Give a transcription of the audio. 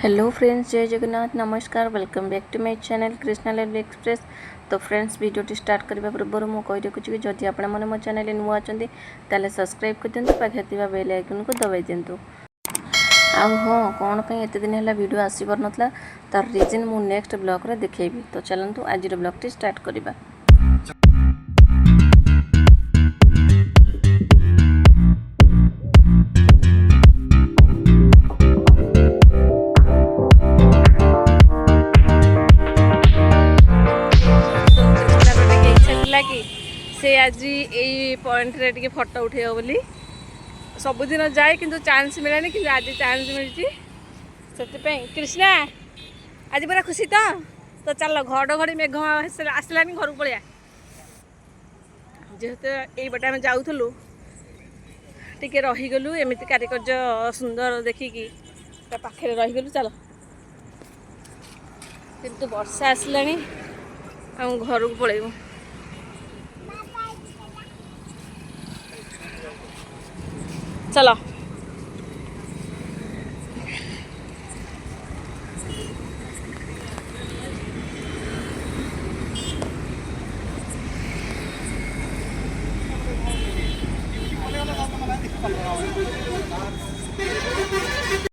Hello friends, Jai Jagannath, नमस्कार, welcome back to my channel Krishna live express. तो friends, video start करने पूर्व मुझे कही रखुच्छी कि जदि आप मो चैनल नुआ अच्छा ताले सब्सक्राइब कर दिंतु, पाखे थिबा बेल आइकन को दबाई दिंतु। आउ हाँ, कौन पे एत दिन है वीडियो आसी पार नथला तार रीजन मु नेक्स्ट ब्लॉग रे देखैबी। तो चलंतु आज ब्लॉग टी स्टार्ट करबा। कि से आज यही पॉइंट रे टिके फोटो उठेब बोली सबुदिन जाए कि चान्स मिलानी कि आज चान्स मिली से कृष्णा आज पूरा खुशी तो चल घड़घड़ी मेघ आसलानी घर पलिया जेहेतु यही बटे आम जाऊलु टिके रहीगलु एमती कारिकर्य सुंदर देखिकी पाखे रहीगलु चल किंतु वर्षा आसलानी आम घर को पलैबू। चलो